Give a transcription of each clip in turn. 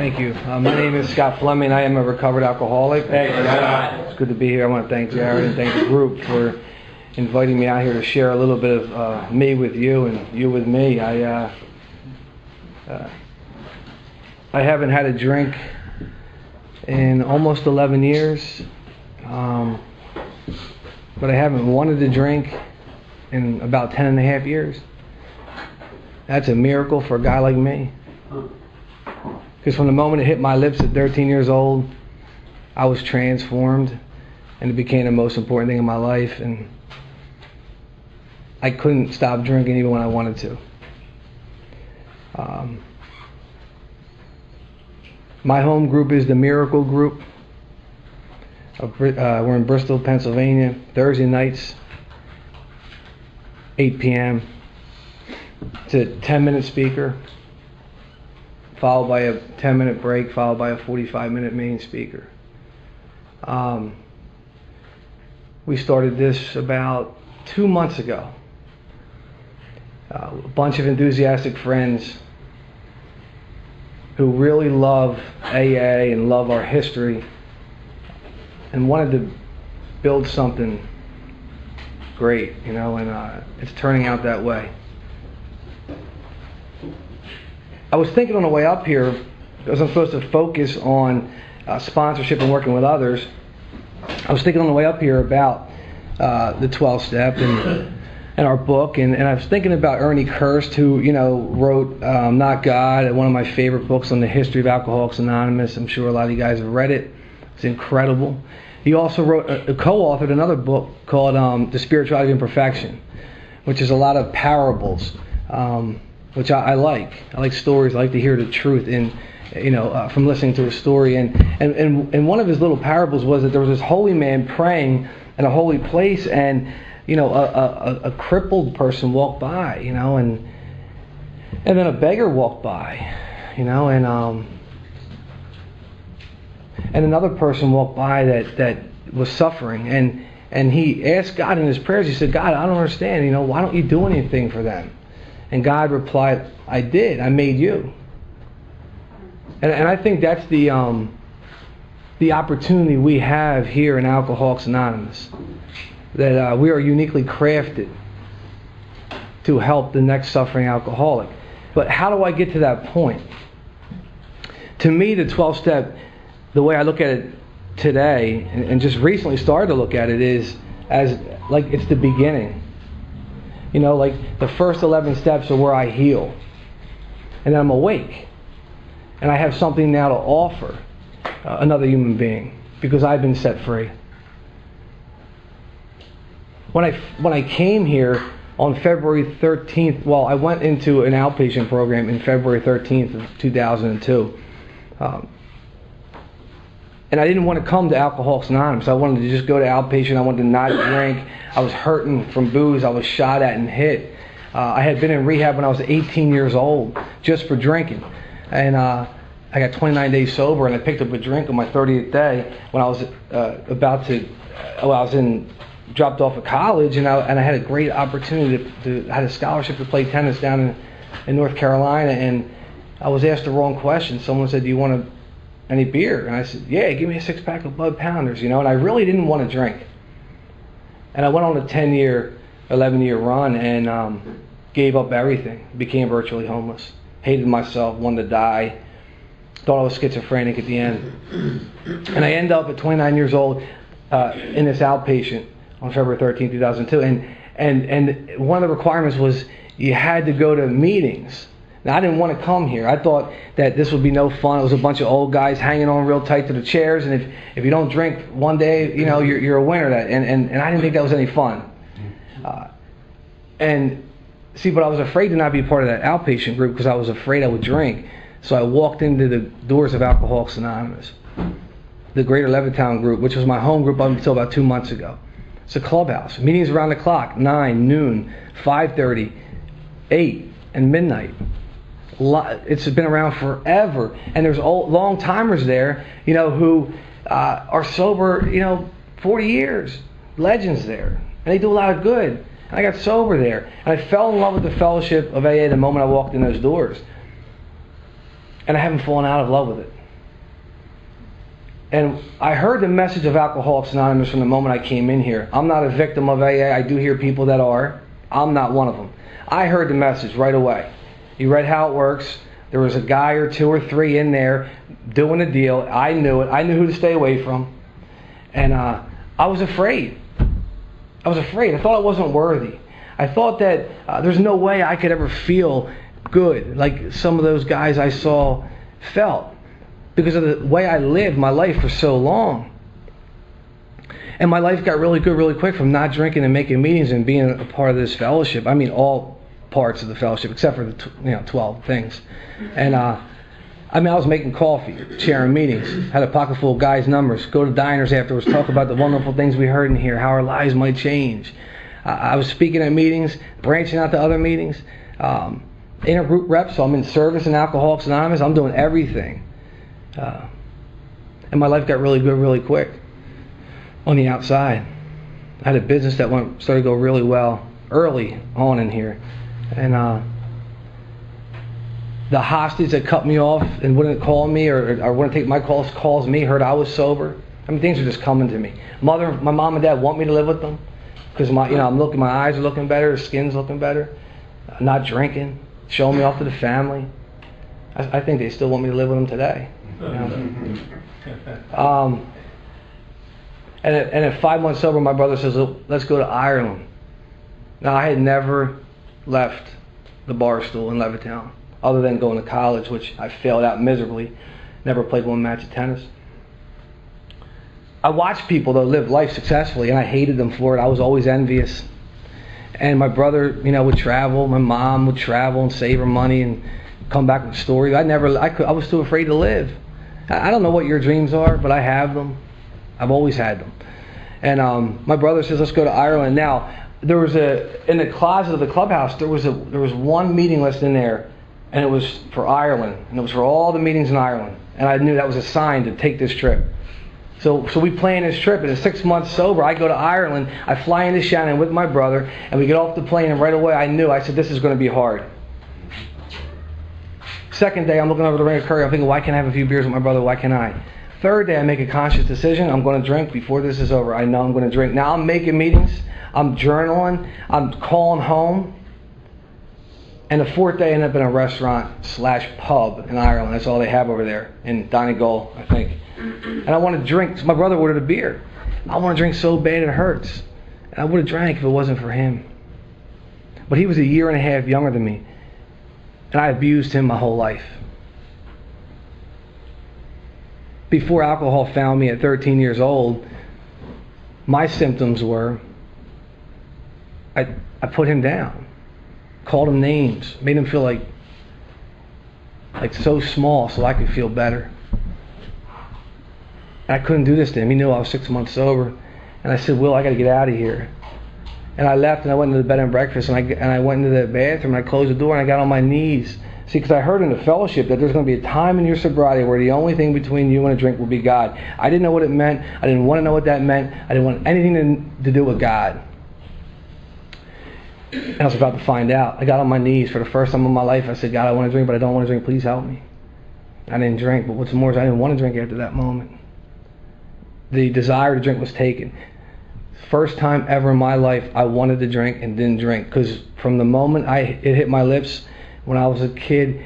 Thank you. My name is Scott Fleming. I am a recovered alcoholic. Hey, Scott. It's good to be here. I want to thank Jared and thank the group for inviting me out here to share a little bit of me with you and you with me. I haven't had a drink in almost 11 years, but I haven't wanted to drink in about 10 and a half years. That's a miracle for a guy like me. Because from the moment it hit my lips at 13 years old, I was transformed, and it became the most important thing in my life, and I couldn't stop drinking even when I wanted to. My home group is the Miracle Group. We're in Bristol, Pennsylvania, Thursday nights, 8 p.m. It's a 10-minute speaker, followed by a 10-minute break, followed by a 45-minute main speaker. We started this about 2 months ago. A bunch of enthusiastic friends who really love AA and love our history and wanted to build something great, and it's turning out that way. I was thinking on the way up here, because I'm supposed to focus on sponsorship and working with others, I was thinking on the way up here about the 12-step and our book, and I was thinking about Ernie Kirst, who wrote Not God, one of my favorite books on the history of Alcoholics Anonymous. I'm sure a lot of you guys have read it. It's incredible. He also co-authored another book called The Spirituality of Imperfection, which is a lot of parables, which I like. I like stories. I like to hear the truth from listening to a story. And one of his little parables was that there was this holy man praying in a holy place, and a crippled person walked by, and then a beggar walked by, and another person walked by that was suffering, and he asked God in his prayers. He said, God, I don't understand. Why don't you do anything for them? And God replied, I did. I made you. And I think that's the opportunity we have here in Alcoholics Anonymous, that we are uniquely crafted to help the next suffering alcoholic. But how do I get to that point? To me, the 12-step, the way I look at it today, and just recently started to look at it, is as like it's the beginning. Like the first 11 steps are where I heal. And then I'm awake. And I have something now to offer another human being because I've been set free. When I came here on February 13th, I went into an outpatient program in February 13th of 2002. And I didn't want to come to Alcoholics Anonymous. I wanted to just go to outpatient. I wanted to not drink. I was hurting from booze. I was shot at and hit. I had been in rehab when I was 18 years old just for drinking. And I got 29 days sober, and I picked up a drink on my 30th day when I was dropped off of college, and I had a great opportunity I had a scholarship to play tennis down in North Carolina, and I was asked the wrong question. Someone said, do you want any beer? And I said, yeah, give me a 6-pack of Bud Pounders, and I really didn't want to drink. And I went on a 10-year, 11-year run and gave up everything, became virtually homeless, hated myself, wanted to die, thought I was schizophrenic at the end. And I ended up at 29 years old in this outpatient on February 13, 2002. And one of the requirements was you had to go to meetings. Now, I didn't want to come here. I thought that this would be no fun. It was a bunch of old guys hanging on real tight to the chairs, and if you don't drink one day, you're a winner. And I didn't think that was any fun. But I was afraid to not be part of that outpatient group because I was afraid I would drink. So I walked into the doors of Alcoholics Anonymous, the Greater Levittown group, which was my home group up until about 2 months ago. It's a clubhouse. Meetings around the clock, 9, noon, 5:30, 8, and midnight. It's been around forever, and there's long timers there, who are sober, 40 years, legends there, and they do a lot of good. And I got sober there, and I fell in love with the fellowship of AA the moment I walked in those doors. and I haven't fallen out of love with it. And I heard the message of Alcoholics Anonymous from the moment I came in here. I'm not a victim of AA. I do hear people that are. I'm not one of them. I heard the message right away. You read how it works. There was a guy or two or three in there doing a deal. I knew it. I knew who to stay away from. And I was afraid. I was afraid. I thought I wasn't worthy. I thought that there's no way I could ever feel good like some of those guys I saw felt, because of the way I lived my life for so long. And my life got really good really quick from not drinking and making meetings and being a part of this fellowship. I mean, all parts of the fellowship except for the 12 things. And I was making coffee, chairing meetings, had a pocket full of guys' numbers, go to diners afterwards, talk about the wonderful things we heard in here, how our lives might change. I was speaking at meetings, branching out to other meetings, intergroup reps, so I'm in service in Alcoholics Anonymous. I'm doing everything. And my life got really good really quick on the outside. I had a business that started to go really well early on in here. And the hostage that cut me off and wouldn't call me or wouldn't take my calls me, heard I was sober. I mean, things are just coming to me. My mom and dad want me to live with them because my eyes are looking better, the skin's looking better. Not drinking, showing me off to the family. I think they still want me to live with them today. You know? And at 5 months sober, my brother says, let's go to Ireland. Now, I had never left the bar stool in Levittown, other than going to college, which I failed out miserably. Never played one match of tennis. I watched people, though, live life successfully, and I hated them for it. I was always envious. And my brother, would travel. My mom would travel and save her money and come back with stories. I was too afraid to live. I don't know what your dreams are, but I have them. I've always had them. And my brother says, let's go to Ireland. Now, there was in the closet of the clubhouse, there was one meeting list in there, and it was for Ireland, and it was for all the meetings in Ireland. And I knew that was a sign to take this trip. So we plan this trip, and in 6 months sober, I go to Ireland. I fly into Shannon with my brother, and we get off the plane, and right away I said, this is going to be hard. Second day, I'm looking over the ring of curry. I'm thinking, why can't I have a few beers with my brother? Why can't I? Third day, I make a conscious decision. I'm going to drink before this is over. I know I'm going to drink. Now I'm making meetings. I'm journaling. I'm calling home. And the fourth day, I end up in a restaurant/pub in Ireland. That's all they have over there in Donegal, I think. And I want to drink. So my brother ordered a beer. I want to drink so bad it hurts. And I would have drank if it wasn't for him. But he was a year and a half younger than me. And I abused him my whole life. Before alcohol found me at 13 years old, my symptoms were I put him down, called him names, made him feel like so small so I could feel better. And I couldn't do this to him. He knew I was 6 months sober. And I said, Will, I got to get out of here. And I left and I went into the bed and breakfast and I went into the bathroom and I closed the door and I got on my knees. See, because I heard in the fellowship that there's going to be a time in your sobriety where the only thing between you and a drink will be God. I didn't know what it meant. I didn't want to know what that meant. I didn't want anything to do with God. And I was about to find out. I got on my knees for the first time in my life. I said, God, I want to drink, but I don't want to drink. Please help me. I didn't drink, but what's more is I didn't want to drink after that moment. The desire to drink was taken. First time ever in my life I wanted to drink and didn't drink, because from the moment it hit my lips when I was a kid,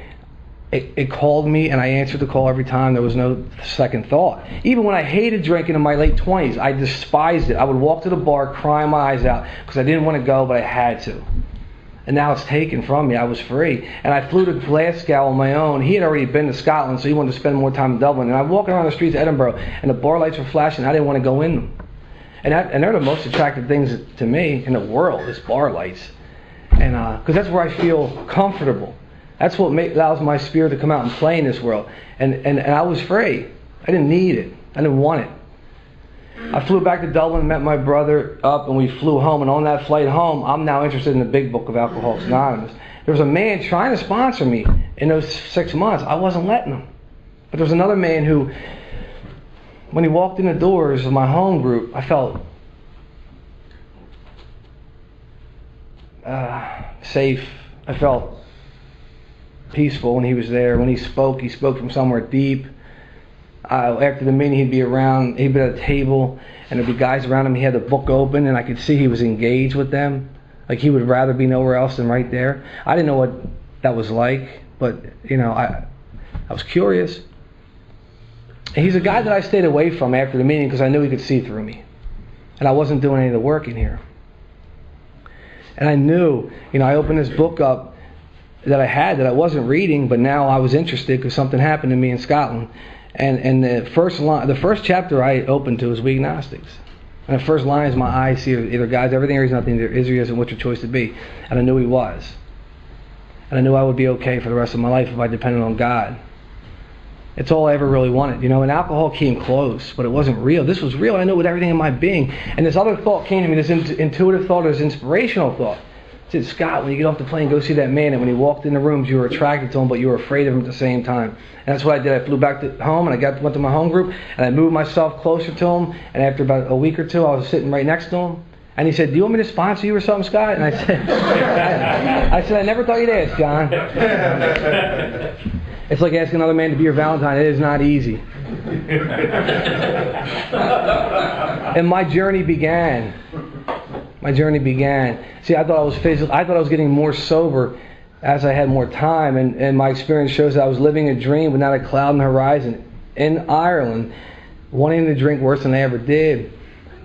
it called me and I answered the call every time. There was no second thought. Even when I hated drinking in my late 20s, I despised it. I would walk to the bar crying my eyes out because I didn't want to go, but I had to. And now it's taken from me. I was free. And I flew to Glasgow on my own. He had already been to Scotland, so he wanted to spend more time in Dublin. And I'm walking around the streets of Edinburgh, and the bar lights were flashing. I didn't want to go in them. And they're the most attractive things to me in the world, is bar lights. And because that's where I feel comfortable. That's what allows my spirit to come out and play in this world. And I was free. I didn't need it. I didn't want it. I flew back to Dublin, met my brother up, and we flew home. And on that flight home, I'm now interested in the big book of Alcoholics Anonymous. There was a man trying to sponsor me in those 6 months. I wasn't letting him. But there was another man who, when he walked in the doors of my home group, I felt safe. I felt peaceful when he was there. When he spoke from somewhere deep. After the meeting, he'd be at a table, and there'd be guys around him. He had the book open, and I could see he was engaged with them. Like he would rather be nowhere else than right there. I didn't know what that was like, but I was curious. And he's a guy that I stayed away from after the meeting because I knew he could see through me, and I wasn't doing any of the work in here. And I knew, I opened this book up that I had that I wasn't reading, but now I was interested because something happened to me in Scotland. And the first chapter I opened to was We Agnostics. And the first line is, my eyes see either God's everything or He's nothing, either is or He isn't, what's your choice to be? And I knew He was. And I knew I would be okay for the rest of my life if I depended on God. It's all I ever really wanted. And alcohol came close, but it wasn't real. This was real. I knew it with everything in my being. And this other thought came to me, this intuitive thought, this inspirational thought. I said, Scott, when you get off the plane, go see that man. And when he walked in the rooms, you were attracted to him, but you were afraid of him at the same time. And that's what I did. I flew back to home, and I went to my home group, and I moved myself closer to him. And after about a week or two, I was sitting right next to him. And he said, do you want me to sponsor you or something, Scott? And I said, I never thought you'd ask, John. It's like asking another man to be your Valentine. It is not easy. And my journey began. See, I thought I was getting more sober as I had more time, and my experience shows that I was living a dream but not a cloud on the horizon. In Ireland, wanting to drink worse than I ever did.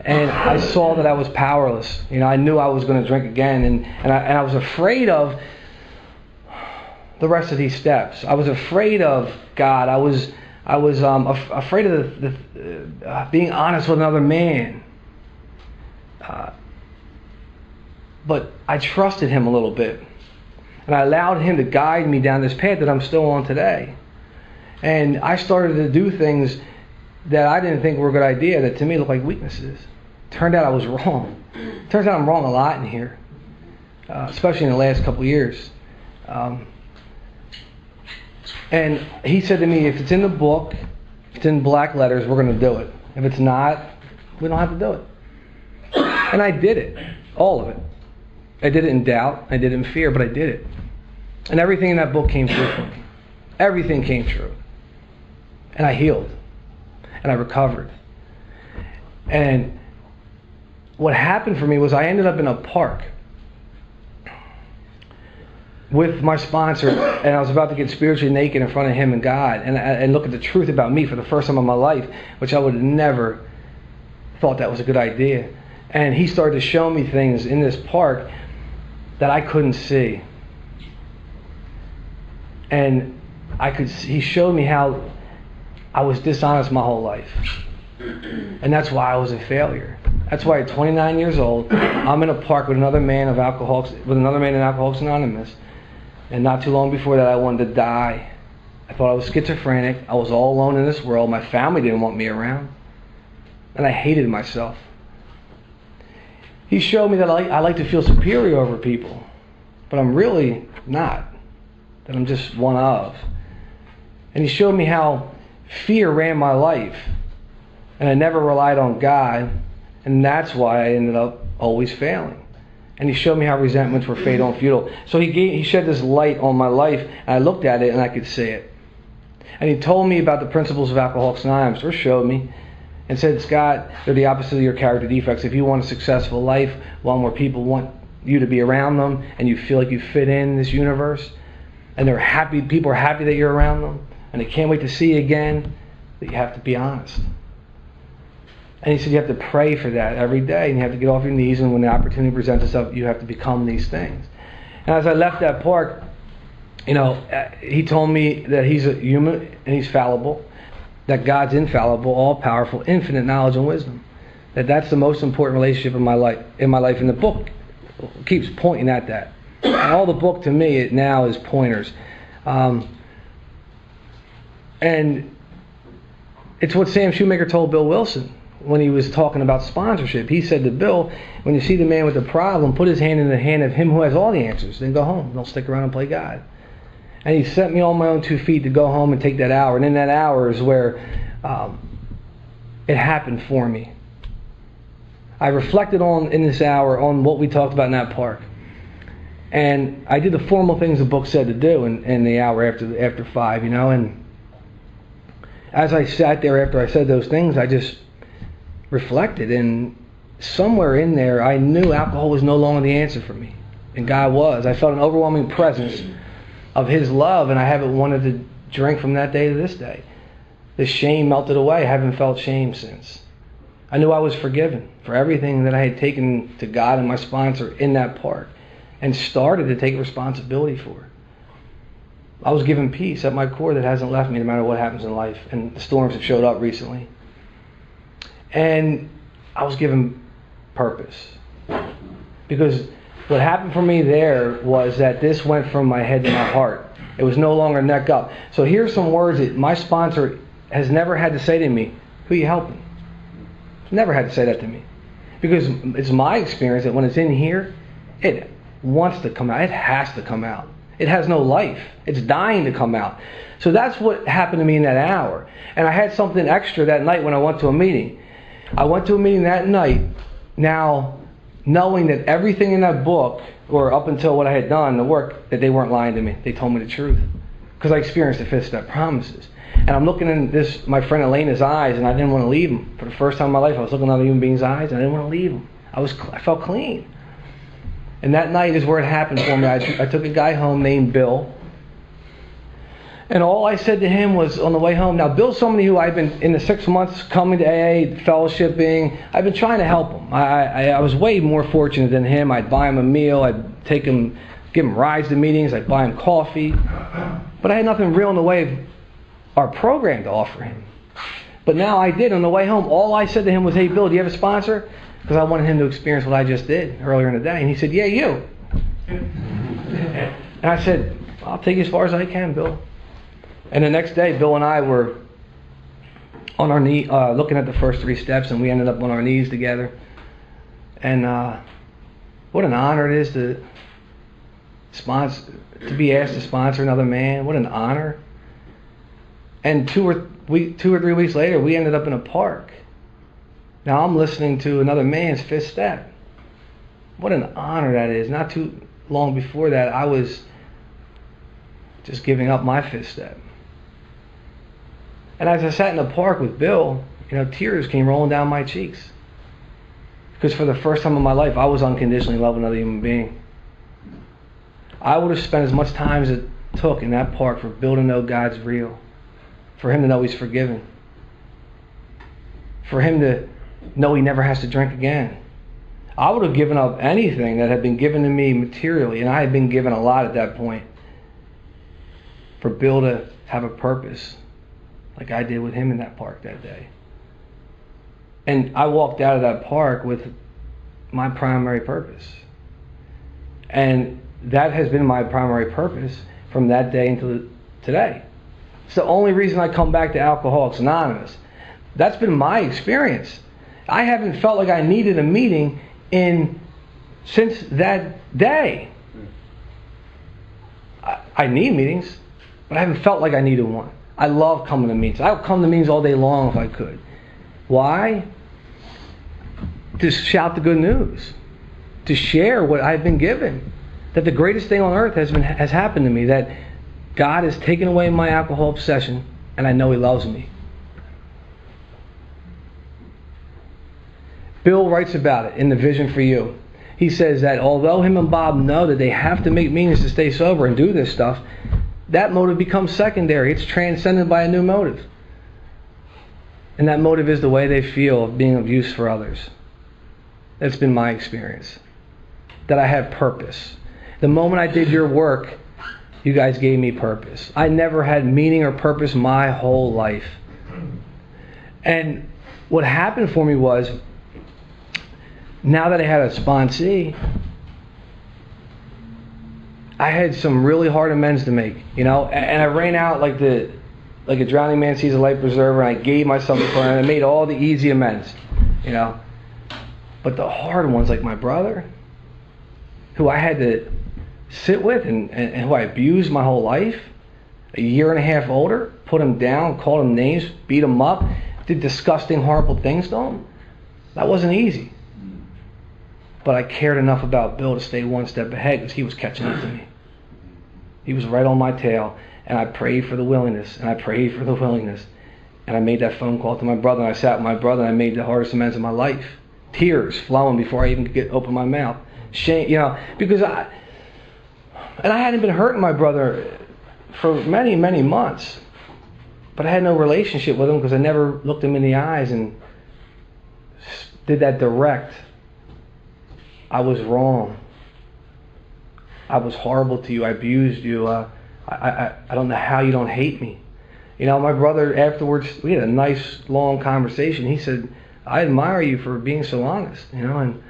And I saw that I was powerless. I knew I was going to drink again, and I was afraid of the rest of these steps. I was afraid of God. I was afraid of the being honest with another man. But I trusted Him a little bit. And I allowed Him to guide me down this path that I'm still on today. And I started to do things that I didn't think were a good idea, that to me looked like weaknesses. Turned out I was wrong. Turns out I'm wrong a lot in here. Especially in the last couple of years. And He said to me, if it's in the book, if it's in black letters, we're going to do it. If it's not, we don't have to do it. And I did it. All of it. I did it in doubt. I did it in fear, but I did it. And everything in that book came true for me. Everything came true. And I healed. And I recovered. And what happened for me was I ended up in a park with my sponsor, and I was about to get spiritually naked in front of him and God, and look at the truth about me for the first time in my life, which I would have never thought that was a good idea. And he started to show me things in this park that I couldn't see. And he showed me how I was dishonest my whole life. And that's why I was a failure. That's why at 29 years old, I'm in a park with another man in Alcoholics Anonymous. And not too long before that, I wanted to die. I thought I was schizophrenic. I was all alone in this world. My family didn't want me around. And I hated myself. He showed me that I like to feel superior over people. But I'm really not. That I'm just one of. And he showed me how fear ran my life. And I never relied on God. And that's why I ended up always failing. And he showed me how resentments were fatal and futile. So he shed this light on my life, and I looked at it and I could see it. And he told me about the principles of Alcoholics Anonymous, or showed me, and said, Scott, they're the opposite of your character defects. If you want a successful life, one where people want you to be around them, and you feel like you fit in this universe, and people are happy that you're around them, and they can't wait to see you again, that you have to be honest. And he said you have to pray for that every day, and you have to get off your knees, and when the opportunity presents itself, you have to become these things. And as I left that park, he told me that he's a human and he's fallible, that God's infallible, all-powerful, infinite knowledge and wisdom. That's the most important relationship in my life. And the book keeps pointing at that. And all the book to me now is pointers. And it's what Sam Shoemaker told Bill Wilson when he was talking about sponsorship. He said to Bill, when you see the man with the problem, put his hand in the hand of him who has all the answers. Then go home. Don't stick around and play God. And he set me on my own 2 feet to go home and take that hour. And in that hour is where it happened for me. I reflected in this hour on what we talked about in that park. And I did the formal things the book said to do in the hour after 5, you know. And as I sat there after I said those things, I just reflected. And somewhere in there, I knew alcohol was no longer the answer for me. And God was. I felt an overwhelming presence of His love, and I haven't wanted to drink from that day to this day. The shame melted away. I haven't felt shame since. I knew I was forgiven for everything that I had taken to God and my sponsor in that park, and started to take responsibility for. I was given peace at my core that hasn't left me no matter what happens in life, and the storms have showed up recently. And I was given purpose. Because what happened for me there was that this went from my head to my heart. It was no longer neck up. So here's some words that my sponsor has never had to say to me. Who are you helping? Never had to say that to me. Because it's my experience that when it's in here, it wants to come out. It has to come out. It has no life. It's dying to come out. So that's what happened to me in that hour. And I had something extra that night when I went to a meeting. I went to a meeting that night, now knowing that everything in that book, or up until what I had done, the work, that they weren't lying to me. They told me the truth. Because I experienced the fifth step promises. And I'm looking in my friend Elena's eyes, and I didn't want to leave him. For the first time in my life, I was looking in other human beings' eyes, and I didn't want to leave him. I felt clean. And that night is where it happened for me. I took a guy home named Bill. And all I said to him was on the way home, now Bill's somebody who I've been, in the 6 months coming to AA, fellowshipping, I've been trying to help him. I was way more fortunate than him. I'd buy him a meal, I'd take him, give him rides to meetings, I'd buy him coffee. But I had nothing real in the way of our program to offer him. But now I did. On the way home, all I said to him was, hey Bill, do you have a sponsor? Because I wanted him to experience what I just did earlier in the day. And he said, yeah, you. And I said, I'll take you as far as I can, Bill. And the next day, Bill and I were on our knee, looking at the first 3 steps, and we ended up on our knees together. And what an honor it is to be asked to sponsor another man. What an honor. And 2 or 3 weeks later, we ended up in a park. Now I'm listening to another man's 5th step. What an honor that is. Not too long before that, I was just giving up my 5th step. And as I sat in the park with Bill, tears came rolling down my cheeks. Because for the first time in my life, I was unconditionally in love with another human being. I would have spent as much time as it took in that park for Bill to know God's real. For him to know He's forgiven. For him to know he never has to drink again. I would have given up anything that had been given to me materially, and I had been given a lot at that point, for Bill to have a purpose, like I did with him in that park that day. And I walked out of that park with my primary purpose. And that has been my primary purpose from that day until today. It's the only reason I come back to Alcoholics Anonymous. That's been my experience. I haven't felt like I needed a meeting since that day. I need meetings, but I haven't felt like I needed one. I love coming to meetings. I would come to meetings all day long if I could. Why? To shout the good news. To share what I've been given. That the greatest thing on earth has happened to me. That God has taken away my alcohol obsession, and I know He loves me. Bill writes about it in The Vision for You. He says that although him and Bob know that they have to make meetings to stay sober and do this stuff, that motive becomes secondary. It's transcended by a new motive. And that motive is the way they feel of being of use for others. That's been my experience. That I have purpose. The moment I did your work, you guys gave me purpose. I never had meaning or purpose my whole life. And what happened for me was, now that I had a sponsee, I had some really hard amends to make, and I ran out like a drowning man sees a life preserver, and I gave myself a prayer, and I made all the easy amends, But the hard ones, like my brother, who I had to sit with and who I abused my whole life, a year and a half older, put him down, called him names, beat him up, did disgusting, horrible things to him. That wasn't easy. but I cared enough about Bill to stay one step ahead because he was catching up to me. He was right on my tail, and I prayed for the willingness, and I prayed for the willingness. And I made that phone call to my brother, and I sat with my brother, and I made the hardest amends of my life. Tears flowing before I even could open my mouth. Shame, because I hadn't been hurting my brother for many, many months. But I had no relationship with him because I never looked him in the eyes and did that direct. I was wrong. I was horrible to you. I abused you. I don't know how you don't hate me. My brother afterwards, we had a nice long conversation. He said, I admire you for being so honest, and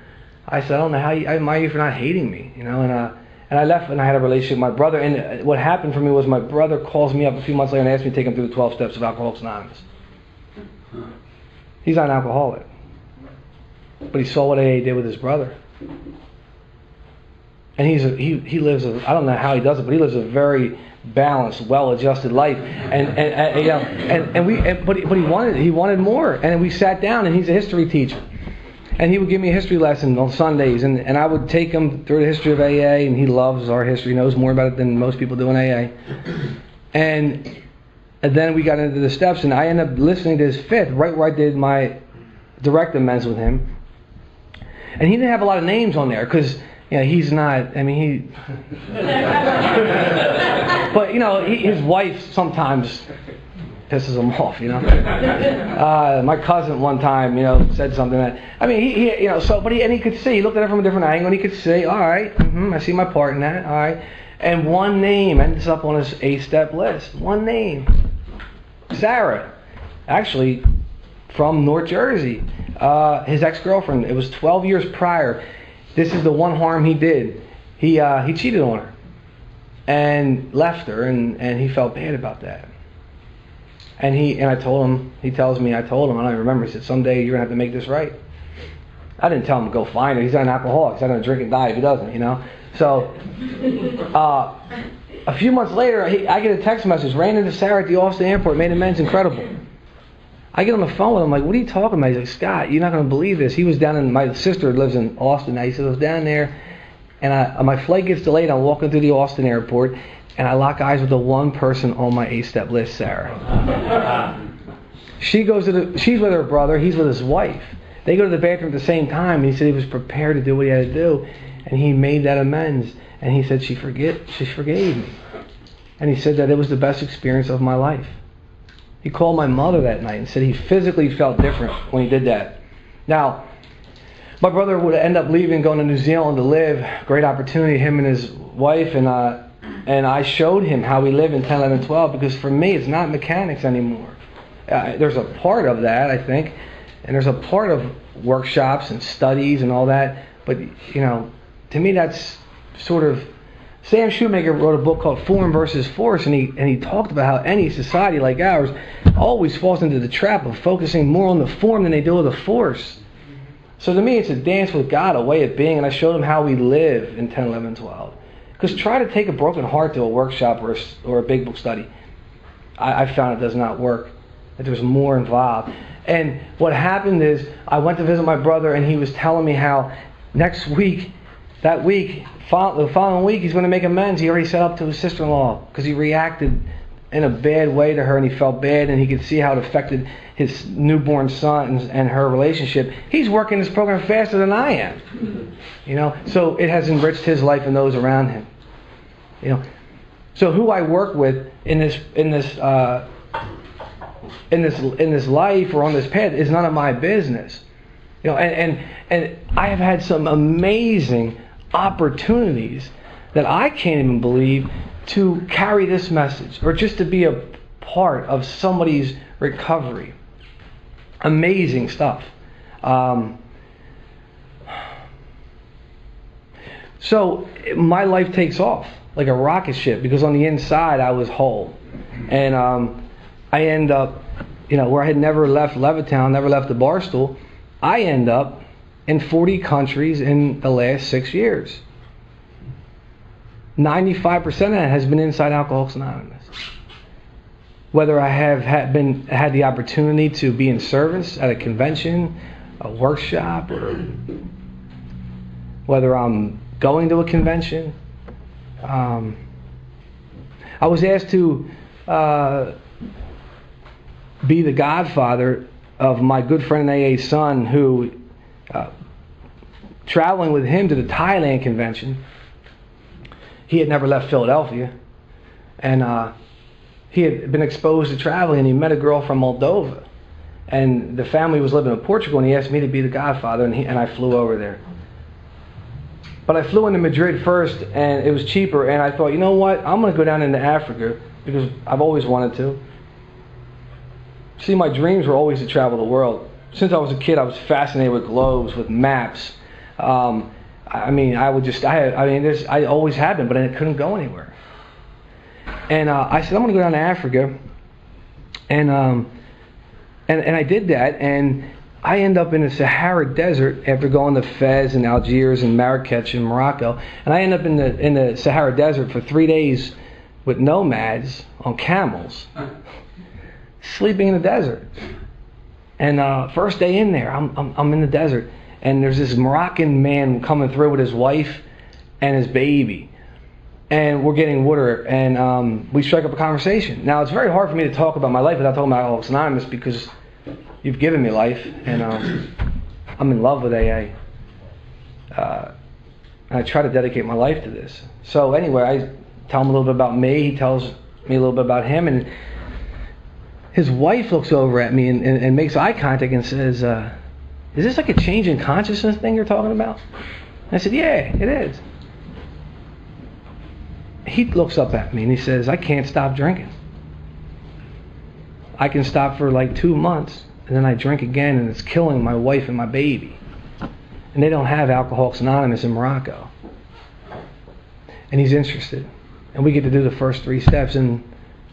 I said, I don't know how I admire you for not hating me, and I left and I had a relationship with my brother, and what happened for me was my brother calls me up a few months later and asked me to take him through the 12 steps of Alcoholics Anonymous. He's not an alcoholic, but he saw what AA did with his brother. And he lives I don't know how he does it, but he lives a very balanced, well-adjusted life. But he wanted more. And we sat down, and he's a history teacher, and he would give me a history lesson on Sundays, and I would take him through the history of AA, and he loves our history, knows more about it than most people do in AA. And then we got into the steps, and I ended up listening to his fifth, right where I did my direct amends with him. And he didn't have a lot of names on there because he's not. I mean, but his wife sometimes pisses him off. My cousin one time, said something that. I mean, he could see. He looked at it from a different angle, and he could say, all right, I see my part in that. All right, and one name ends up on his 8-step list. One name, Sarah, actually from North Jersey. His ex-girlfriend. It was 12 years prior. This is the one harm he did. He cheated on her and left her, and he felt bad about that. And I told him, I told him, I don't even remember, he said, someday you're going to have to make this right. I didn't tell him to go find her. He's not an alcoholic. He's not going to drink and die if he doesn't, So, a few months later, I get a text message, ran into Sarah at the Austin airport, made amends, incredible. I get on the phone with him, like, what are you talking about? He's like, Scott, you're not going to believe this. He was down in, my sister lives in Austin now. He said, I was down there, and my flight gets delayed. I'm walking through the Austin airport, and I lock eyes with the one person on my 8-step list, Sarah. She's with her brother, he's with his wife. They go to the bathroom at the same time, and he said he was prepared to do what he had to do, and he made that amends. And he said she forgave me. And he said that it was the best experience of my life. He called my mother that night and said he physically felt different when he did that. Now, my brother would end up leaving, going to New Zealand to live. Great opportunity, him and his wife. And I showed him how we live in 10, 11, 12, because for me, it's not mechanics anymore. There's a part of that, I think, and there's a part of workshops and studies and all that. But, to me, that's sort of... Sam Shoemaker wrote a book called Form versus Force, and he talked about how any society like ours always falls into the trap of focusing more on the form than they do with the force. So to me, it's a dance with God, a way of being, and I showed him how we live in 10, 11, 12. Because try to take a broken heart to a workshop or a big book study. I found it does not work, that there's more involved. And what happened is, I went to visit my brother, and he was telling me how the following week, he's going to make amends. He already set up to his sister-in-law because he reacted in a bad way to her, and he felt bad, and he could see how it affected his newborn son and her relationship. He's working this program faster than I am, So it has enriched his life and those around him, So who I work with in this life or on this path is none of my business, And I have had some amazing opportunities that I can't even believe to carry this message or just to be a part of somebody's recovery. Amazing stuff. So my life takes off like a rocket ship because on the inside I was whole. And I end up, where I had never left Levittown, never left the Barstool, I end up in 40 countries in the last 6 years. 95% of that has been inside Alcoholics Anonymous. Whether I have had the opportunity to be in service at a convention, a workshop, or whether I'm going to a convention. I was asked to be the godfather of my good friend AA's son, who, traveling with him to the Thailand convention, he had never left Philadelphia, and he had been exposed to traveling, and he met a girl from Moldova, and the family was living in Portugal, and he asked me to be the godfather, and I flew over there. But I flew into Madrid first, and it was cheaper, and I thought, you know what, I'm going to go down into Africa, because I've always wanted to. See, my dreams were always to travel the world. Since I was a kid, I was fascinated with globes, with maps. I always had been, but I couldn't go anywhere. And I said, I'm going to go down to Africa, and I did that, and I end up in the Sahara Desert after going to Fez and Algiers and Marrakech and Morocco, and I end up in the Sahara Desert for 3 days with nomads on camels, sleeping in the desert. And first day in there, I'm in the desert, and there's this Moroccan man coming through with his wife and his baby, and we're getting water, and we strike up a conversation. Now, it's very hard for me to talk about my life without talking about Alcoholics Anonymous, because you've given me life, and I'm in love with AA. And I try to dedicate my life to this. So anyway, I tell him a little bit about me. He tells me a little bit about him, and his wife looks over at me and makes eye contact and says, is this like a change in consciousness thing you're talking about? And I said, yeah, it is. He looks up at me and he says, I can't stop drinking. I can stop for like 2 months, and then I drink again, and it's killing my wife and my baby. And they don't have Alcoholics Anonymous in Morocco. And he's interested. And we get to do the first 3 steps in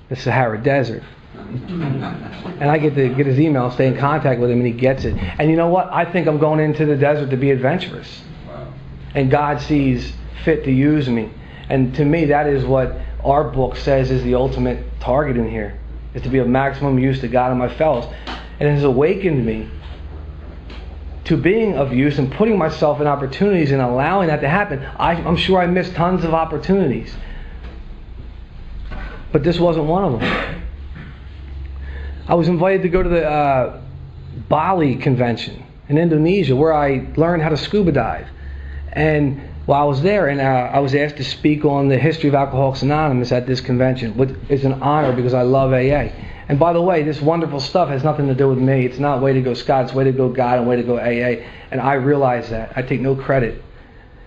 the Sahara Desert. And I get to get his email, stay in contact with him, and he gets it. And you know what? I think I'm going into the desert to be adventurous. Wow. And God sees fit to use me. And to me, that is what our book says is the ultimate target in here, is to be of maximum use to God and my fellows. And it has awakened me to being of use and putting myself in opportunities and allowing that to happen. I'm sure I missed tons of opportunities, but this wasn't one of them. I was invited to go to the Bali convention in Indonesia, where I learned how to scuba dive. And while I was there, and I was asked to speak on the history of Alcoholics Anonymous at this convention, which is an honor because I love AA. And by the way, this wonderful stuff has nothing to do with me. It's not Way to Go Scott, it's Way to Go God and Way to Go AA. And I realize that. I take no credit.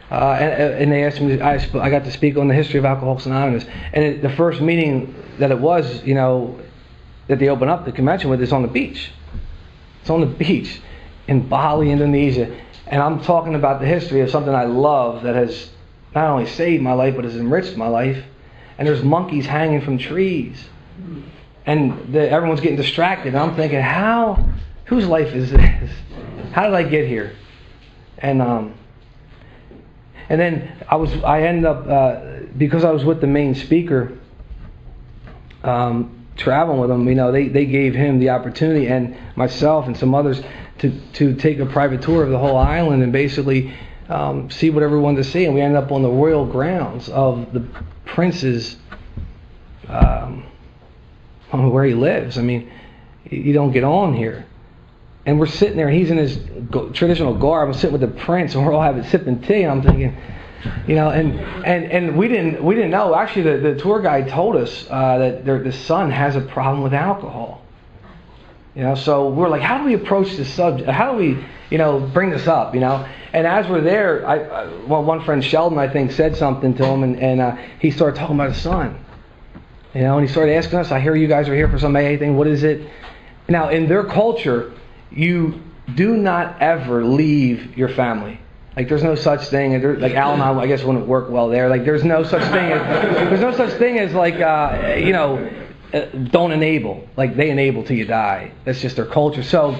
And they asked me, I got to speak on the history of Alcoholics Anonymous. And the first meeting that it was, that they open up the convention with is on the beach. It's on the beach in Bali, Indonesia. And I'm talking about the history of something I love that has not only saved my life, but has enriched my life. And there's monkeys hanging from trees. And everyone's getting distracted. And I'm thinking, whose life is this? How did I get here? And then I ended up, because I was with the main speaker, traveling with him, they gave him the opportunity, and myself and some others, to take a private tour of the whole island and basically see what everyone wanted to see. And we ended up on the royal grounds of the prince's, where he lives. I mean, you don't get on here. And we're sitting there, he's in his traditional garb. I'm sitting with the prince, and we're all sipping tea, and I'm thinking, and we didn't know. Actually, the tour guide told us that the son has a problem with alcohol. So we're like, how do we approach this subject? How do we, bring this up? And as we're there, one friend, Sheldon, I think, said something to him, and he started talking about his son. And he started asking us, I hear you guys are here for some AA thing. What is it? Now, in their culture, you do not ever leave your family. Like, there's no such thing. Like, Al-Anon, I guess, wouldn't work well there. Like, there's no such thing as like, don't enable. Like, they enable till you die. That's just their culture. So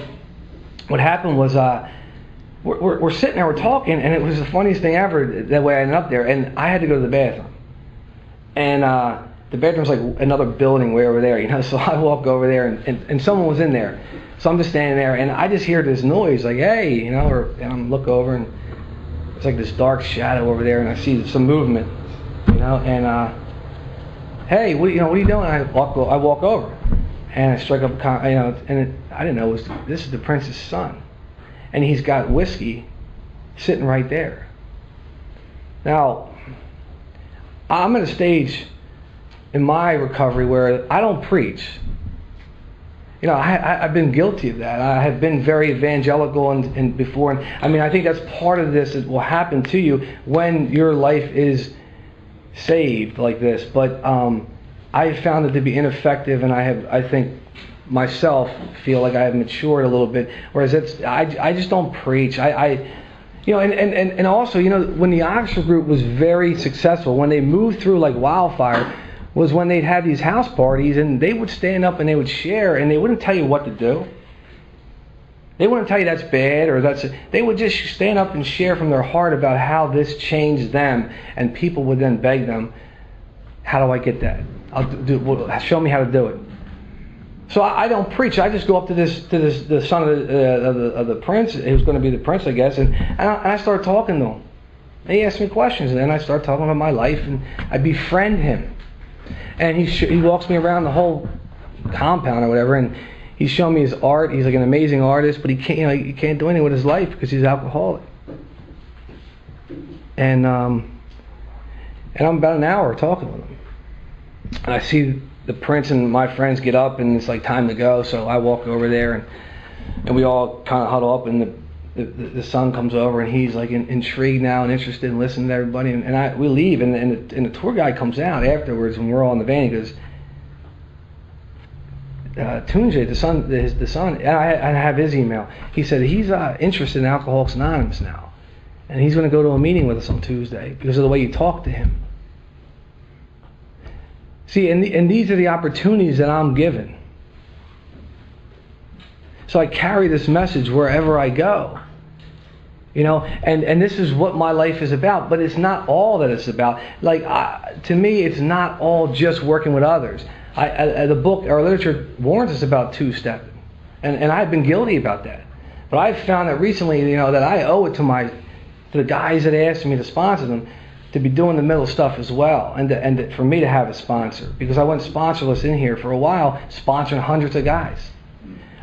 what happened was, we're sitting there, we're talking, and it was the funniest thing ever, that way I ended up there. And I had to go to the bathroom. And the bathroom's like another building way over there, So I walk over there, and someone was in there. So I'm just standing there, and I just hear this noise, like, hey, and I look over, and It's like this dark shadow over there, and I see some movement, and hey, what are you doing? I walk over, and I strike up, I didn't know this is the prince's son, and he's got whiskey sitting right there. Now, I'm at a stage in my recovery where I don't preach. I've been guilty of that. I have been very evangelical and before. And I think that's part of this that will happen to you when your life is saved like this. But I have found it to be ineffective, and I think myself feel like I have matured a little bit. Whereas I just don't preach. And also, when the Oxford group was very successful, when they moved through like wildfire, was when they'd have these house parties, and they would stand up and they would share, and they wouldn't tell you what to do. They wouldn't tell you that's bad or they would just stand up and share from their heart about how this changed them, and people would then beg them, how do I get that? Show me how to do it. So I don't preach. I just go up to the son of the prince, who's going to be the prince, I guess, and I start talking to him. And he asks me questions, and then I start talking about my life, and I befriend him. And he walks me around the whole compound or whatever, and he's showing me his art. He's like an amazing artist, but he can't do anything with his life because he's alcoholic. And I'm about an hour talking with him, and I see the prince and my friends get up, and it's like time to go. So I walk over there, and we all kind of huddle up, and the son comes over, and he's like intrigued now and interested in listening to everybody, and we leave, and the tour guide comes out afterwards when we're all in the van. He goes, Tunjay, the son, and I have his email. He said he's interested in Alcoholics Anonymous now, and he's going to go to a meeting with us on Tuesday because of the way you talk to him. See, and these are the opportunities that I'm given. So I carry this message wherever I go. And this is what my life is about, but it's not all that it's about. To me, it's not all just working with others. The book, our literature warns us about two-stepping, and I've been guilty about that. But I've found that recently, that I owe it to the guys that asked me to sponsor them to be doing the middle stuff as well, and for me to have a sponsor, because I went sponsorless in here for a while, sponsoring hundreds of guys.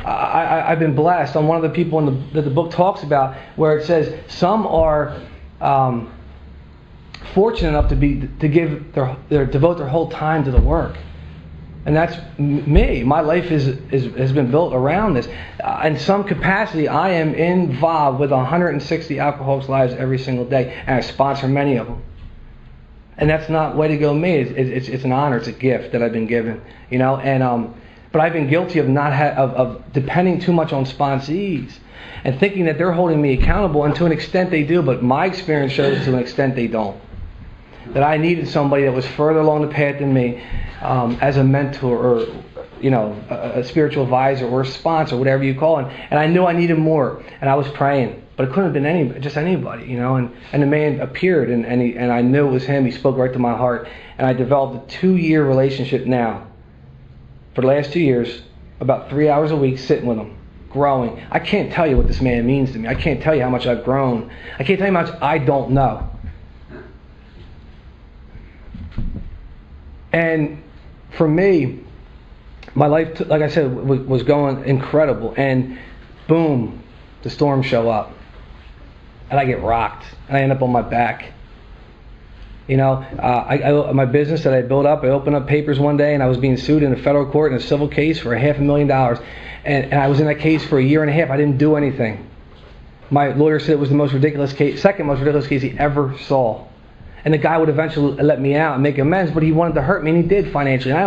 I've been blessed. I'm one of the people that the book talks about, where it says some are fortunate enough to devote their whole time to the work, and that's me. My life has been built around this. In some capacity, I am involved with 160 alcoholics' lives every single day, and I sponsor many of them. And that's not way to go me. It's an honor. It's a gift that I've been given, But I've been guilty of depending too much on sponsees and thinking that they're holding me accountable, and to an extent they do, but my experience shows to an extent they don't. That I needed somebody that was further along the path than me, as a mentor or a spiritual advisor or a sponsor, whatever you call it. And I knew I needed more, and I was praying, but it couldn't have been anybody, And the man appeared, and I knew it was him. He spoke right to my heart, and I developed a 2-year relationship now. For the last 2 years, about 3 hours a week, sitting with him, growing. I can't tell you what this man means to me. I can't tell you how much I've grown. I can't tell you how much I don't know. And for me, my life, like I said, was going incredible. And boom, the storms show up. And I get rocked. And I end up on my back. My business that I built up, I opened up papers one day, and I was being sued in a federal court in a civil case for $500,000. And I was in that case for 1.5 years. I didn't do anything. My lawyer said it was the most ridiculous case, second most ridiculous case he ever saw. And the guy would eventually let me out and make amends, but he wanted to hurt me, and he did financially. And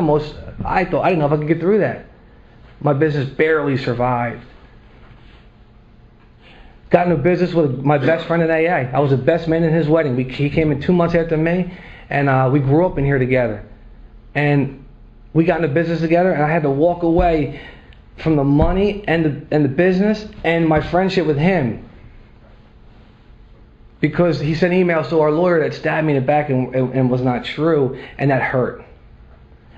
I thought, I didn't know if I could get through that. My business barely survived. Got into business with my best friend in AA. I was the best man in his wedding. He came in 2 months after me, and we grew up in here together. And we got into business together, and I had to walk away from the money and the business and my friendship with him, because he sent emails to our lawyer that stabbed me in the back and was not true, and that hurt.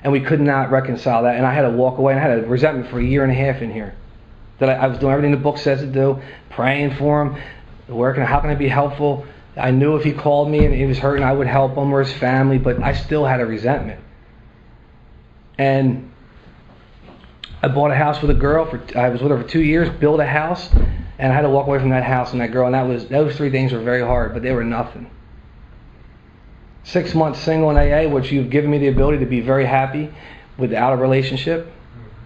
And we could not reconcile that, and I had to walk away, and I had a resentment for 1.5 years in here. That I was doing everything the book says to do, praying for him, working, how can I be helpful? I knew if he called me and he was hurting, I would help him or his family, but I still had a resentment. And I bought a house with a girl. I was with her for 2 years, built a house, and I had to walk away from that house and that girl. And those 3 things were very hard, but they were nothing. 6 months single in AA, which you've given me the ability to be very happy without a relationship.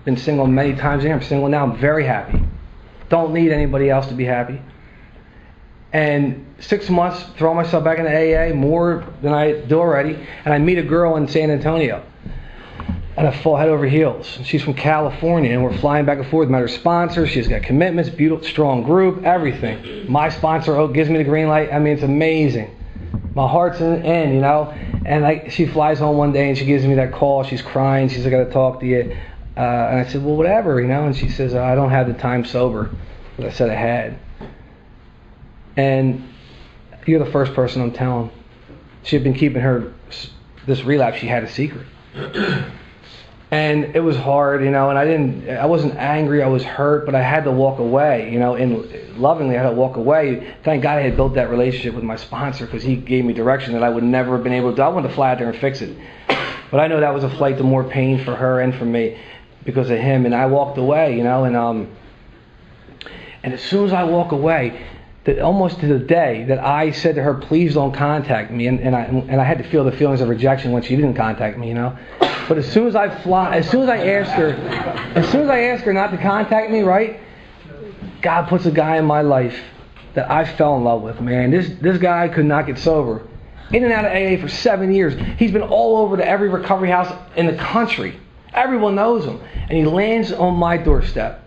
Been single many times here. I'm single now. I'm very happy. Don't need anybody else to be happy. And 6 months, throw myself back into AA more than I do already. And I meet a girl in San Antonio. And I fall head over heels. She's from California, and we're flying back and forth. Met her sponsor. She's got commitments, beautiful, strong group, everything. My sponsor gives me the green light. I mean, it's amazing. My heart's in, you know. And she flies home one day, and she gives me that call. She's crying. She's like, I got to talk to you. And I said, well, whatever, you know. And she says, I don't have the time sober that I said I had. And you're the first person I'm telling. She had been keeping this relapse she had a secret. And it was hard, you know, and I wasn't angry, I was hurt, but I had to walk away, you know, and lovingly I had to walk away. Thank God I had built that relationship with my sponsor, because he gave me direction that I would never have been able to do. I wanted to fly out there and fix it. But I know that was a flight to more pain for her and for me because of him, and I walked away, you know, and as soon as I walk away, almost to the day that I said to her, please don't contact me, and I had to feel the feelings of rejection when she didn't contact me, you know. But as soon as I asked her not to contact me, right? God puts a guy in my life that I fell in love with, man. This guy could not get sober. In and out of AA for 7 years. He's been all over to every recovery house in the country. Everyone knows him. And he lands on my doorstep.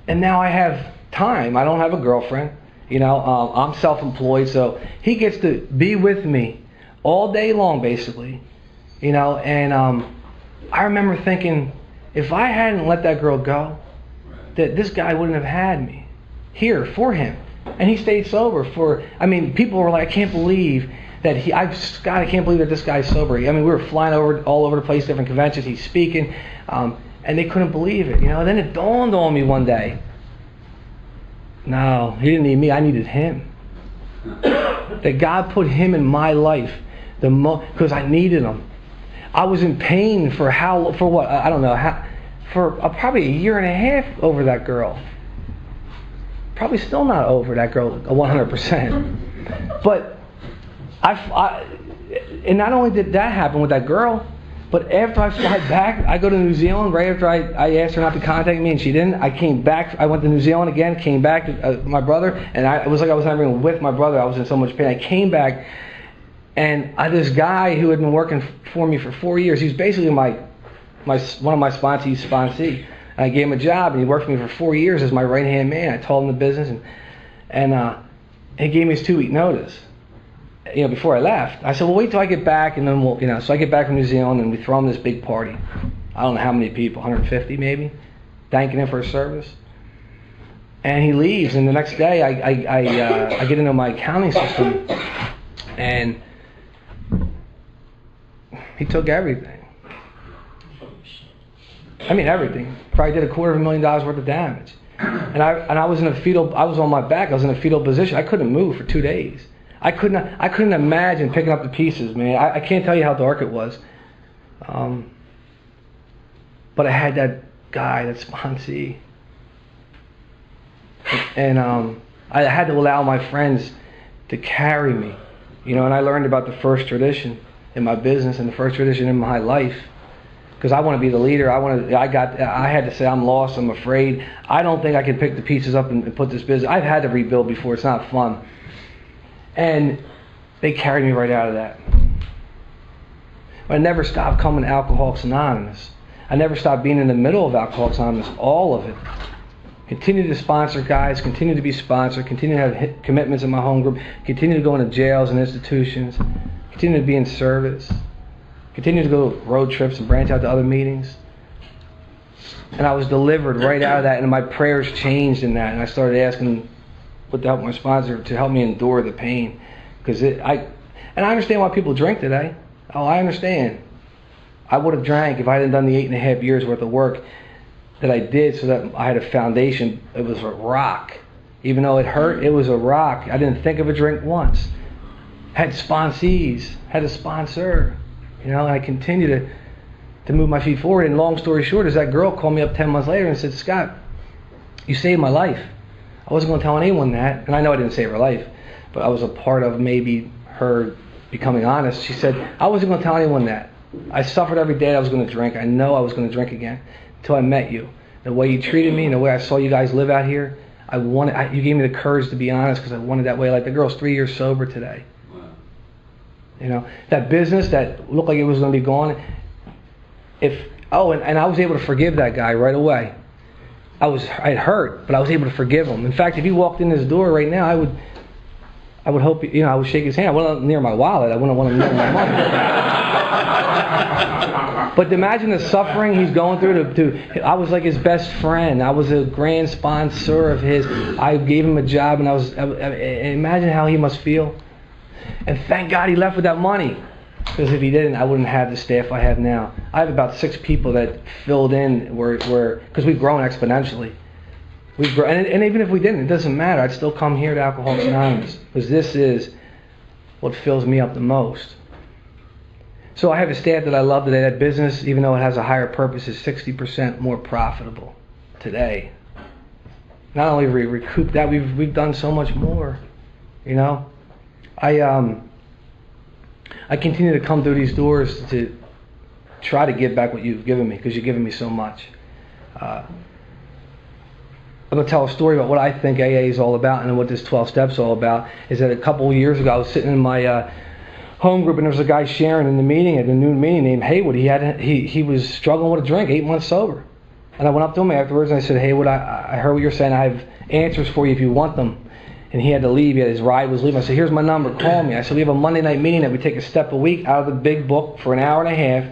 And now I have time. I don't have a girlfriend. You know, I'm self-employed, so he gets to be with me all day long, basically. You know, and I remember thinking, if I hadn't let that girl go, that this guy wouldn't have had me here for him. And he stayed sober people were like, I can't believe that I can't believe that this guy's sober. I mean, we were flying all over the place, different conventions, he's speaking, and they couldn't believe it, you know. And then it dawned on me one day, no, he didn't need me, I needed him. That God put him in my life because I needed him. I was in pain for probably a year and a half over that girl. Probably still not over that girl 100%. But and not only did that happen with that girl, but after I fly back, I go to New Zealand right after I asked her not to contact me and she didn't. I came back. I went to New Zealand again, came back to my brother, and it was like I was not even with my brother. I was in so much pain. I came back, and this guy who had been working for me for 4 years, he was basically one of my sponsee. And I gave him a job, and he worked for me for 4 years as my right-hand man. I told him the business, and he gave me his 2-week notice. You know, before I left, I said, well, wait till I get back, and then we'll, you know. So I get back from New Zealand, and we throw him this big party. I don't know how many people, 150 maybe, thanking him for his service. And he leaves, and the next day I get into my accounting system, and he took everything. I mean everything. Probably did $250,000 worth of damage. And I was I was on my back. I was in a fetal position. I couldn't move for 2 days. I couldn't imagine picking up the pieces, man. I can't tell you how dark it was. But I had that guy, that sponsee. And I had to allow my friends to carry me. You know, and I learned about the first tradition in my business and the first tradition in my life. Because I want to be the leader. I had to say, I'm lost, I'm afraid. I don't think I can pick the pieces up and put this business. I've had to rebuild before, it's not fun. And they carried me right out of that. But I never stopped coming to Alcoholics Anonymous. I never stopped being in the middle of Alcoholics Anonymous, all of it. Continue to sponsor guys, continue to be sponsored, continue to have commitments in my home group, continue to go into jails and institutions, continue to be in service, continue to go road trips and branch out to other meetings. And I was delivered right out of that, and my prayers changed in that, and I started asking with the help of my sponsor to help me endure the pain. And I understand why people drink today. Oh, I understand. I would have drank if I hadn't done the 8.5 years worth of work that I did, so that I had a foundation. It was a rock. Even though it hurt, it was a rock. I didn't think of a drink once. had sponsees, had a sponsor, and I continue to move my feet forward. And long story short is that girl called me up 10 months later and said, Scott, you saved my life. I wasn't going to tell anyone that, and I know I didn't save her life, but I was a part of maybe her becoming honest. She said, I wasn't going to tell anyone that. I suffered every day I was going to drink. I know I was going to drink again until I met you. The way you treated me and the way I saw you guys live out here, you gave me the courage to be honest because I wanted that way. Like the girl's 3 years sober today. Wow. That business that looked like it was going to be gone. And I was able to forgive that guy right away. I'd hurt, but I was able to forgive him. In fact, if he walked in this door right now, I would hope, I would shake his hand. I wouldn't near my wallet. I wouldn't want him near my money. But imagine the suffering he's going through. I was like his best friend. I was a grand sponsor of his. I gave him a job, and imagine how he must feel. And thank God he left with that money. Because if he didn't, I wouldn't have the staff I have now. I have about 6 people that filled in because we've grown exponentially. We've grown, and even if we didn't, it doesn't matter. I'd still come here to Alcoholics Anonymous because this is what fills me up the most. So I have a staff that I love today. That business, even though it has a higher purpose, is 60% more profitable today. Not only have we recouped that, we've done so much more. I continue to come through these doors to try to give back what you've given me because you've given me so much. I'm going to tell a story about what I think AA is all about and what this 12 steps is all about. Is that a couple of years ago I was sitting in my home group and there was a guy sharing in the meeting, at the noon meeting, named Haywood. He was struggling with a drink, 8 months sober. And I went up to him afterwards and I said, Haywood, I heard what you're saying. I have answers for you if you want them. And he had to leave. His ride was leaving. I said, here's my number. Call me. I said, we have a Monday night meeting that we take a step a week out of the big book for an hour and a half.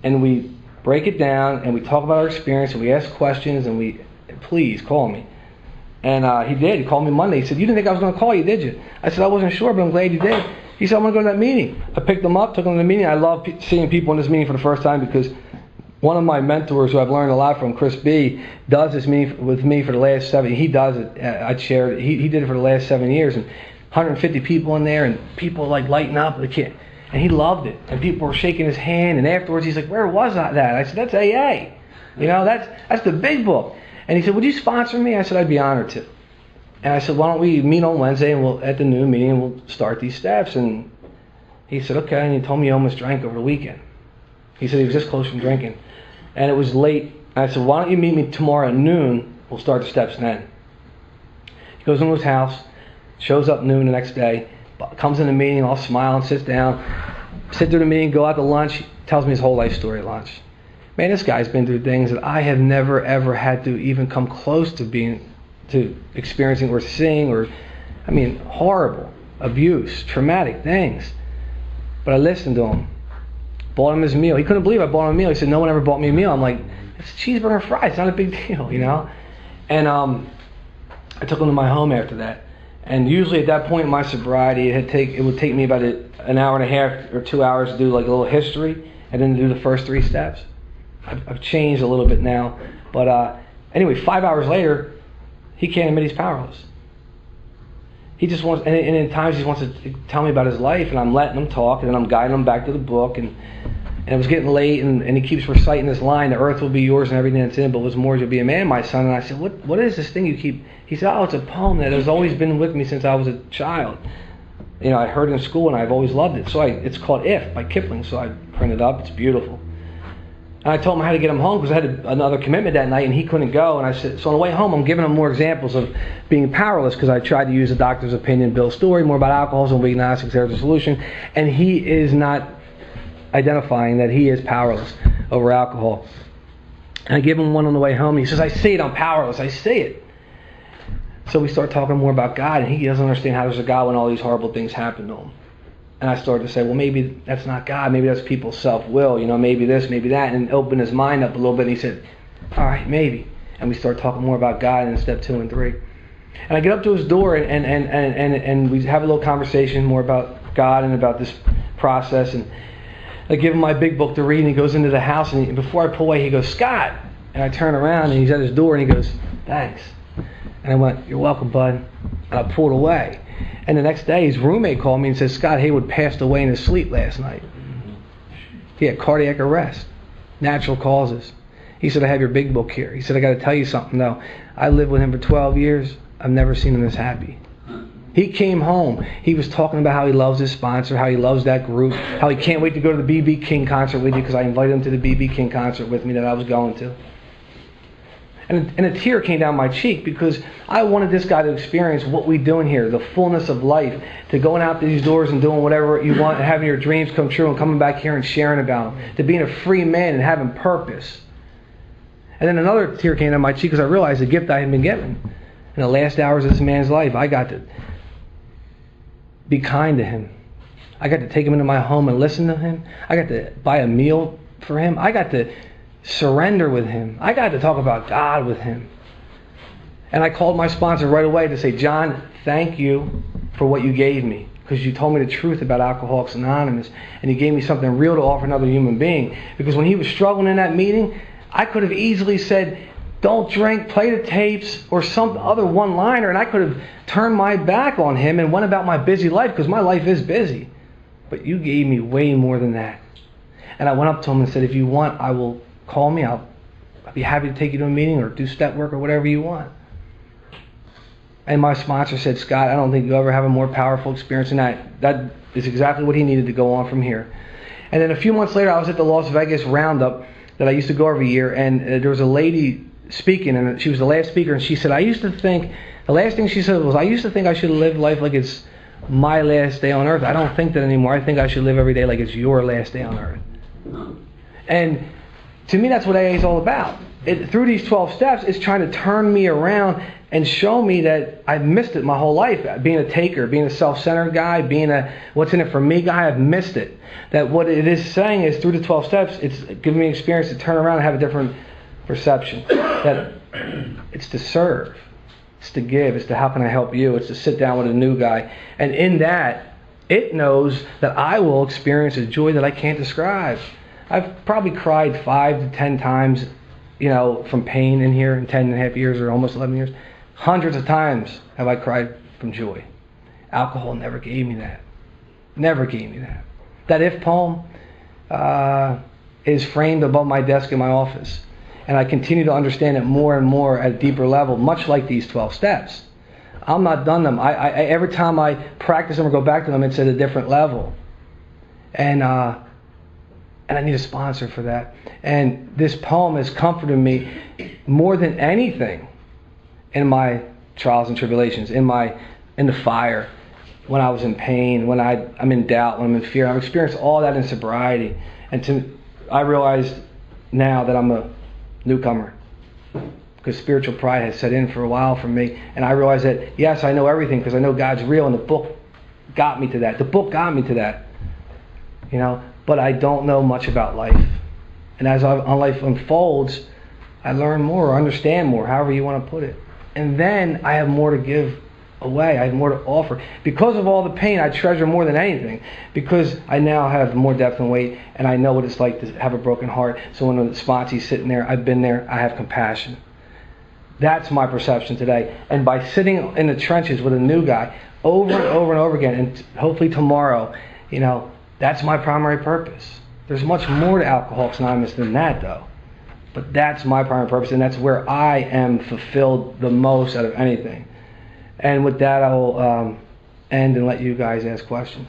And we break it down and we talk about our experience and we ask questions and please call me. And he did. He called me Monday. He said, you didn't think I was going to call you, did you? I said, I wasn't sure, but I'm glad you did. He said, I want to go to that meeting. I picked him up, took him to the meeting. I love seeing people in this meeting for the first time because one of my mentors who I've learned a lot from, Chris B., does this meeting with me for the last 7 years. He does it. I shared it. He did it for the last 7 years. And 150 people in there and people like lighting up. And he loved it. And people were shaking his hand. And afterwards he's like, where was that? I said, that's AA. That's the big book. And he said, would you sponsor me? I said, I'd be honored to. And I said, why don't we meet on Wednesday and at the noon meeting and we'll start these steps. And he said, okay. And he told me he almost drank over the weekend. He said he was this close from drinking. And it was late. And I said, why don't you meet me tomorrow at noon? We'll start the steps then. He goes into his house, shows up noon the next day, comes in the meeting, all smile and sits down, sit through the meeting, go out to lunch, tells me his whole life story at lunch. Man, this guy's been through things that I have never ever had to even come close to experiencing or seeing horrible abuse, traumatic things. But I listened to him. Bought him his meal. He couldn't believe I bought him a meal. He said, no one ever bought me a meal. I'm like, it's cheeseburger and fries. It's not a big deal, And I took him to my home after that. And usually at that point in my sobriety, it would take me about an hour and a half or 2 hours to do like a little history and then to do the first 3 steps. I've changed a little bit now. But anyway, 5 hours later, he can't admit he's powerless. He just wants, and in times he wants to tell me about his life, and I'm letting him talk, and then I'm guiding him back to the book, and it was getting late, and he keeps reciting this line, the earth will be yours and everything that's in it, but what's more, you'll be a man, my son. And I said, what is this thing you keep? He said, it's a poem that has always been with me since I was a child. I heard it in school, and I've always loved it. So it's called If by Kipling, so I printed it up. It's beautiful. And I told him I had to get him home because I had another commitment that night and he couldn't go. And I said, so on the way home, I'm giving him more examples of being powerless because I tried to use a doctor's opinion, Bill's story, more about alcoholism, weak agnostics, there's a solution. And he is not identifying that he is powerless over alcohol. And I give him one on the way home. He says, I see it, I'm powerless. I see it. So we start talking more about God, and he doesn't understand how there's a God when all these horrible things happen to him. And I started to say, well, maybe that's not God. Maybe that's people's self-will. Maybe this, maybe that. And open his mind up a little bit. And he said, all right, maybe. And we start talking more about God in step 2 and 3. And I get up to his door, and we have a little conversation more about God and about this process. And I give him my big book to read, and he goes into the house. And before I pull away, he goes, Scott. And I turn around, and he's at his door, and he goes, thanks. And I went, you're welcome, bud. And I pulled away. And the next day, his roommate called me and said, Scott Haywood passed away in his sleep last night. He had cardiac arrest, natural causes. He said, I have your big book here. He said, I got to tell you something, though. I lived with him for 12 years. I've never seen him this happy. He came home. He was talking about how he loves his sponsor, how he loves that group, how he can't wait to go to the B.B. King concert with you because I invited him to the B.B. King concert with me that I was going to. And a tear came down my cheek because I wanted this guy to experience what we're doing here, the fullness of life, to going out these doors and doing whatever you want and having your dreams come true and coming back here and sharing about them, to being a free man and having purpose. And then another tear came down my cheek because I realized the gift I had been given. In the last hours of this man's life, I got to be kind to him. I got to take him into my home and listen to him. I got to buy a meal for him. I got to surrender with him. I got to talk about God with him. And I called my sponsor right away to say, John, thank you for what you gave me, because you told me the truth about Alcoholics Anonymous, and you gave me something real to offer another human being. Because when he was struggling in that meeting, I could have easily said, don't drink, play the tapes, or some other one-liner, and I could have turned my back on him and went about my busy life, because my life is busy. But you gave me way more than that. And I went up to him and said, if you want, I will call me. I'll be happy to take you to a meeting or do step work or whatever you want. And my sponsor said, Scott, I don't think you'll ever have a more powerful experience than that. That is exactly what he needed to go on from here. And then a few months later, I was at the Las Vegas Roundup that I used to go every year, and there was a lady speaking, and she was the last speaker, and she said, the last thing she said was, I used to think I should live life like it's my last day on earth. I don't think that anymore. I think I should live every day like it's your last day on earth. And to me, that's what AA is all about. Through these 12 steps, it's trying to turn me around and show me that I've missed it my whole life. Being a taker, being a self-centered guy, being a what's in it for me guy, I've missed it. That what it is saying is through the 12 steps, it's giving me experience to turn around and have a different perception. That it's to serve, it's to give, it's to how can I help you, it's to sit down with a new guy. And in that, it knows that I will experience a joy that I can't describe. I've probably cried 5 to 10 times, from pain in here in 10 and a half years or almost 11 years. Hundreds of times have I cried from joy. Alcohol never gave me that. Never gave me that. That If poem is framed above my desk in my office. And I continue to understand it more and more at a deeper level, much like these 12 steps. I'm not done them. I every time I practice them or go back to them, it's at a different level. And I need a sponsor for that. And this poem has comforted me more than anything in my trials and tribulations, in the fire, when I was in pain, when I'm in doubt, when I'm in fear. I've experienced all that in sobriety. And I realized now that I'm a newcomer, because spiritual pride has set in for a while for me. And I realized that, yes, I know everything because I know God's real, and the book got me to that. The book got me to that. But I don't know much about life. And as life unfolds, I learn more or understand more, however you want to put it. And then I have more to give away. I have more to offer. Because of all the pain, I treasure more than anything. Because I now have more depth and weight, and I know what it's like to have a broken heart. So when the sponsee's sitting there, I've been there, I have compassion. That's my perception today. And by sitting in the trenches with a new guy over and over and over again, and hopefully tomorrow, that's my primary purpose. There's much more to Alcoholics Anonymous than that, though. But that's my primary purpose, and that's where I am fulfilled the most out of anything. And with that, I will end and let you guys ask questions.